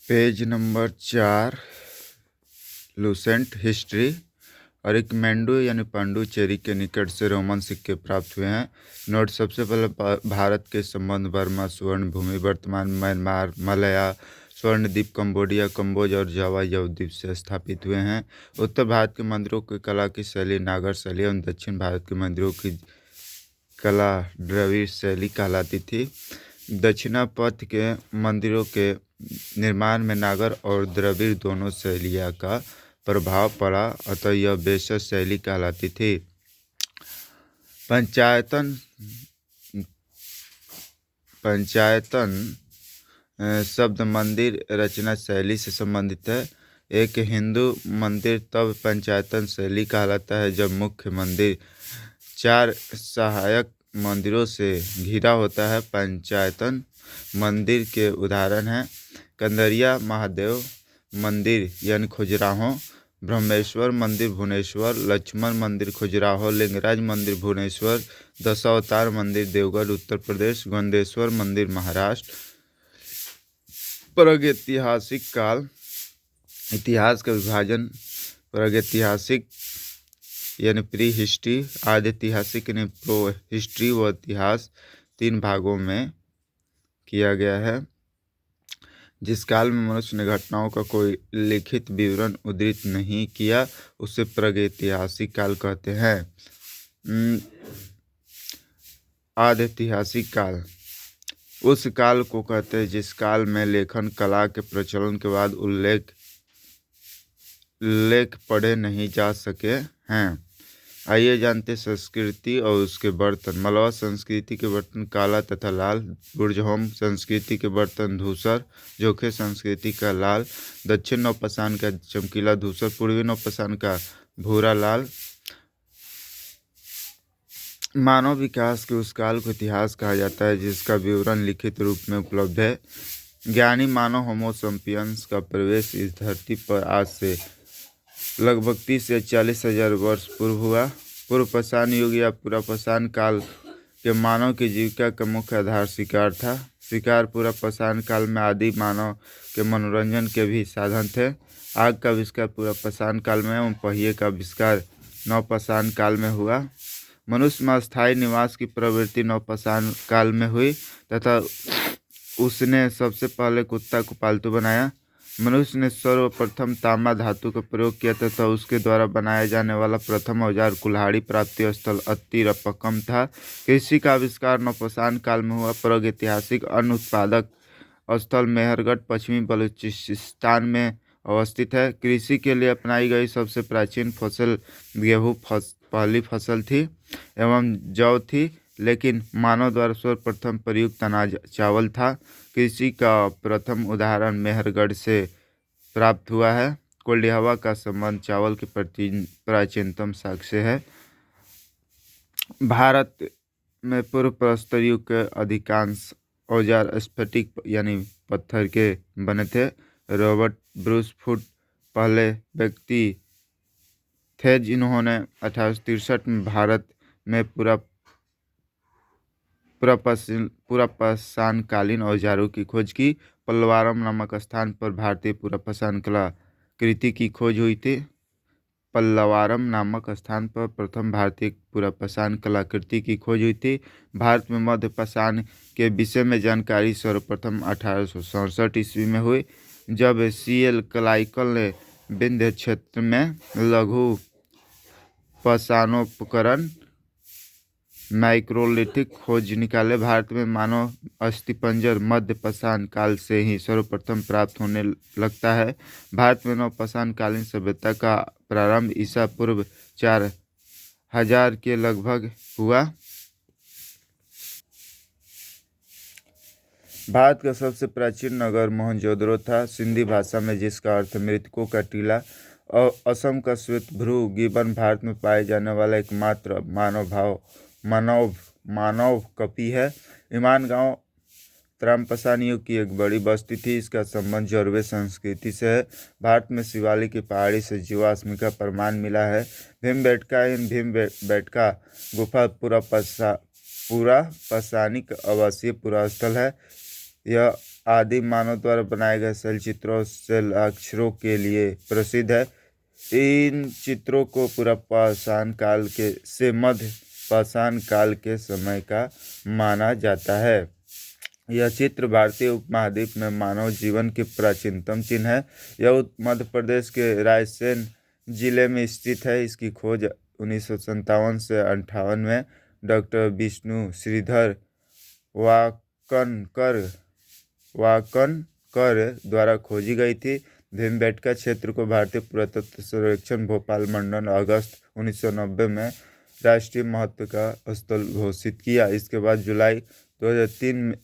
Page number 4 Lucent history. Arikamedu यानी पांडुचेरी के निकट से रोमन सिक्के प्राप्त हुए हैं। नोट: सबसे पहले भारत के संबंध बर्मा, स्वर्ण भूमि, वर्तमान म्यांमार, मलया, स्वर्णद्वीप, कंबोडिया, कम्बोज और जावा द्वीप से स्थापित हुए हैं। उत्तर भारत के मंदिरों की कला की शैली नागर शैली एवं दक्षिण भारत के मंदिरों की कला द्रविड़ शैली कहलाती थी। दक्षिणापथ के मंदिरों के निर्माण में नागर और द्रविड़ दोनों शैलियों का प्रभाव पड़ा, अतः यह बेसर शैली कहलाती थी। पंचायतन शब्द मंदिर रचना शैली से संबंधित है। एक हिंदू मंदिर तब पंचायतन शैली कहलाता है जब मुख्य मंदिर 4 सहायक मंदिरों से घिरा होता है। पंचायतन मंदिर के उदाहरण हैं कंदरिया महादेव मंदिर यानी खजुराहो, ब्रह्मेश्वर मंदिर भुवनेश्वर, लक्ष्मण मंदिर खजुराहो, लिंगराज मंदिर भुवनेश्वर, दशावतार मंदिर देवगढ़ उत्तर प्रदेश, गोंदेश्वर मंदिर महाराष्ट्र। प्रागैतिहासिक काल: इतिहास का विभाजन प्रागैतिहासिक यानी प्री हिस्ट्री, आद्यैतिहासिक यानी प्रो हिस्ट्री व इतिहास 3 भागों में किया गया है। जिस काल में मनुष्य ने घटनाओं का कोई लिखित विवरण उद्धृत नहीं किया उसे प्रागैतिहासिक काल कहते हैं। आद्यैतिहासिक काल उस काल को कहते हैं जिस काल में लेखन कला के प्रचलन के बाद उल्लेख पढ़े नहीं जा सके हैं। आइए जानते संस्कृति और उसके बर्तन। मलवा संस्कृति के बर्तन काला तथा लाल, बुर्जहोम संस्कृति के बर्तन धूसर, जोखे संस्कृति का लाल, दक्षिण नौपाषाण का चमकीला धूसर, पूर्वी नौपाषाण का भूरा लाल। मानव विकास के उस काल को इतिहास कहा जाता है जिसका विवरण लिखित रूप में उपलब्ध है। ज्ञानी मानव होमो सैपियंस का प्रवेश इस धरती पर आज से लगभग 30 से 40 हजार वर्ष पूर्व हुआ। पूर्व पाषाण युग या पुरापाषाण काल के मानव की जीविका का मुख्य आधार शिकार था। शिकार पुरापाषाण काल में आदि मानव के मनोरंजन के भी साधन थे। आग का आविष्कार पुरापाषाण काल में एवं पहिए का आविष्कार नवपाषाण काल में हुआ। मनुष्य में अस्थायी निवास की प्रवृत्ति नवपाषाण काल में हुई तथा उसने सबसे पहले कुत्ता को पालतू बनाया। मनुष्य ने सर्वप्रथम तांबा धातु का प्रयोग किया तथा उसके द्वारा बनाया जाने वाला प्रथम औजार कुल्हाड़ी प्राप्ति स्थल अत्तिरपक्कम था। कृषि का आविष्कार नवपाषाण काल में हुआ। प्रागैतिहासिक अन्न उत्पादक स्थल मेहरगढ़ पश्चिमी बलूचिस्तान में अवस्थित है। कृषि के लिए अपनाई गई सबसे प्राचीन फसल गेहूँ पहली फसल थी एवं जौ थी, लेकिन मानव द्वारा सर्वप्रथम प्रयुक्त अनाज चावल था। कृषि का प्रथम उदाहरण मेहरगढ़ से प्राप्त हुआ है। कोल्डिहवा का संबंध चावल के प्राचीनतम साक्ष्य है। भारत में पूर्व प्रस्तर युग के अधिकांश औजार स्फटिक यानी पत्थर के बने थे। रॉबर्ट ब्रूस फुट पहले व्यक्ति थे जिन्होंने 1863 में भारत में पुरापाषाणकालीन औजारों की खोज की। पल्लवारम नामक स्थान पर भारतीय पुरापाषाण कलाकृति की खोज हुई थी। पल्लवारम नामक स्थान पर प्रथम भारतीय पुरापाषाण कलाकृति की खोज हुई थी। भारत में मध्यपाषाण के विषय में जानकारी सर्वप्रथम 1867 ईस्वी में हुई, जब C.L. क्लाइकल ने विंध्य क्षेत्र में लघु पाषाणोपकरण माइक्रोलिथिक खोज निकाले। भारत में मानव अस्थिपंजर मध्यपाषाण काल से ही सर्वप्रथम प्राप्त होने लगता है। भारत में नवपाषाण कालीन सभ्यता का प्रारंभ ईसा पूर्व 4000 के लगभग हुआ। भारत का सबसे प्राचीन नगर मोहनजोदड़ो था, सिंधी भाषा में, जिसका अर्थ मृतकों का टीला। और असम का श्वेतभ्रू गिबन भारत में पाए जाने वाला एकमात्र मानव कपि है। ईमान गांव त्राम्पसान युग की एक बड़ी बस्ती थी। इसका संबंध जॉर्वे संस्कृति से है। भारत में शिवालिक की पहाड़ी से जीवाश्म का प्रमाण मिला है। भीमबेटका गुफा पुरापाषाणिक आवासीय पुरास्थल है। यह आदि मानव द्वारा बनाए गए शैल चित्रों शैलाक्षरों के लिए प्रसिद्ध है। इन चित्रों को पूरा पाषाण काल से मध्य पाषाण काल के समय का माना जाता है। यह चित्र भारतीय उपमहाद्वीप में मानव जीवन के प्राचीनतम चिन्ह है। यह मध्य प्रदेश के रायसेन जिले में स्थित है। इसकी खोज 1957 से 58 में डॉक्टर विष्णु श्रीधर वाकनकर द्वारा खोजी गई थी। भीमबेटका क्षेत्र को भारतीय पुरातत्व सर्वेक्षण भोपाल मंडल अगस्त 1990 में राष्ट्रीय महत्व का स्थल घोषित किया। इसके बाद जुलाई 2003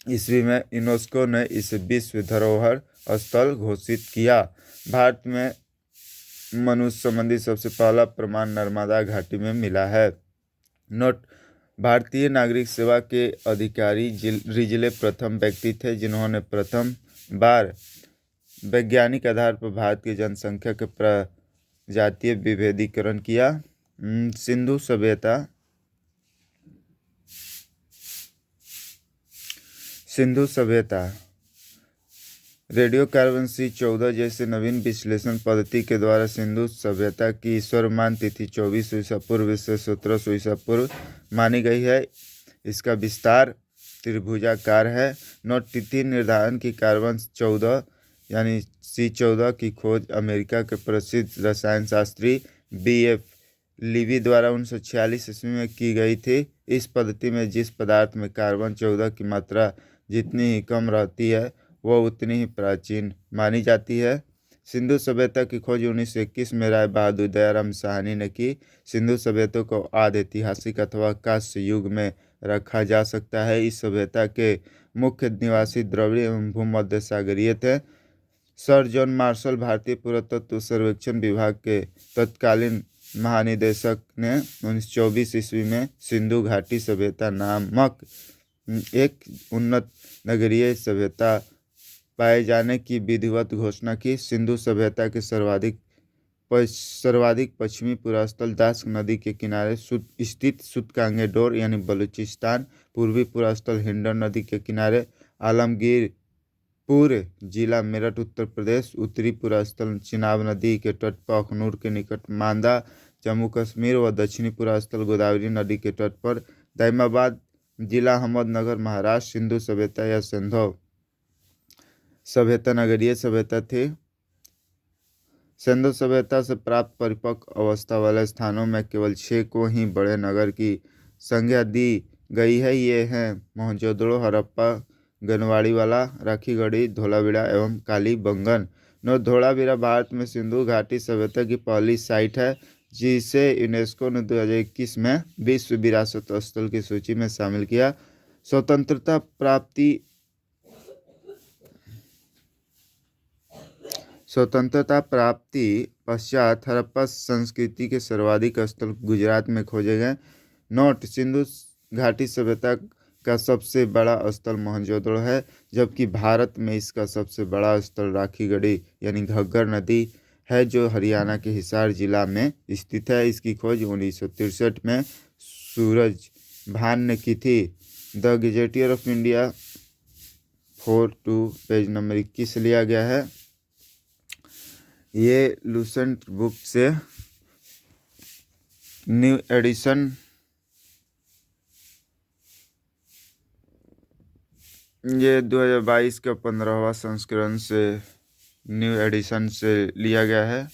ईस्वी में यूनेस्को ने इसे विश्व धरोहर स्थल घोषित किया। भारत में मनुष्य संबंधी सबसे पहला प्रमाण नर्मदा घाटी में मिला है। नोट: भारतीय नागरिक सेवा के अधिकारी रिजले प्रथम व्यक्ति थे जिन्होंने प्रथम बार वैज्ञानिक आधार पर भारत की जनसंख्या के प्रजातीय विभेदीकरण किया। सिंधु सभ्यता रेडियो कार्बन C14 जैसे नवीन विश्लेषण पद्धति के द्वारा सिंधु सभ्यता की स्वर्मान तिथि 24 ईसा पूर्व से 1700 ईसा पूर्व मानी गई है। इसका विस्तार त्रिभुजाकार है। नोट: तिथि निर्धारण की कार्बन 14 यानी C14 की खोज अमेरिका के प्रसिद्ध रसायन शास्त्री B.F. लीवी द्वारा 1946 ईस्वी में की गई थी। इस पद्धति में जिस पदार्थ में कार्बन 14 की मात्रा जितनी ही कम रहती है वह उतनी ही प्राचीन मानी जाती है। सिंधु सभ्यता की खोज 1921 में राय बहादुर दयाराम साहनी ने की। सिंधु सभ्यता को आदि ऐतिहासिक अथवा कांस्य युग में रखा जा सकता है। इस सभ्यता के मुख्य निवासी द्रविड़ एवं भूमध्य सागरीय थे। सर जॉन मार्शल भारतीय पुरातत्व सर्वेक्षण विभाग के तत्कालीन महानिदेशक ने 1924 ईस्वी में सिंधु घाटी सभ्यता नामक एक उन्नत नगरीय सभ्यता पाए जाने की विधिवत घोषणा की। सिंधु सभ्यता के सर्वाधिक पश्चिमी पुरास्थल दास्क नदी के किनारे स्थित सुतकांगेडोर यानी बलूचिस्तान, पूर्वी पुरास्थल हिंडन नदी के किनारे आलमगीरपुर जिला मेरठ उत्तर प्रदेश, उत्तरी पुरास्थल चिनाब नदी के तट पर अखनूर के निकट मांदा जम्मू कश्मीर व दक्षिणी पुरास्थल गोदावरी नदी के तट पर दाइमाबाद जिला अहमदनगर महाराष्ट्र। सिंधु सभ्यता या सिंधु सभ्यता नगरीय सभ्यता थी। सिंधु सभ्यता से प्राप्त परिपक्व अवस्था वाले स्थानों में केवल 6 को ही बड़े नगर की संज्ञा दी गई है। ये हैं मोहनजोदड़ो, हड़प्पा, गनवाड़ीवाला, राखीगढ़ी, धोलावीरा एवं कालीबंगन। धोलावीरा भारत में सिंधु घाटी सभ्यता की पहली साइट है जिसे यूनेस्को ने 2021 में विश्व विरासत स्थल की सूची में शामिल किया। स्वतंत्रता प्राप्ति पश्चात हड़प्पा संस्कृति के सर्वाधिक स्थल गुजरात में खोजे गए। नोट: सिंधु घाटी सभ्यता का सबसे बड़ा स्थल मोहनजोदड़ो है जबकि भारत में इसका सबसे बड़ा स्थल राखीगढ़ी यानी घग्गर नदी है जो हरियाणा के हिसार जिला में स्थित है। इसकी खोज 1963 में सूरजभान ने की थी। The gazetteer of India 4/2 page number 21 लिया गया है। ये लूसेंट बुक से न्यू एडिशन ये 2022 का 15वां संस्करण से न्यू एडिशन से लिया गया है।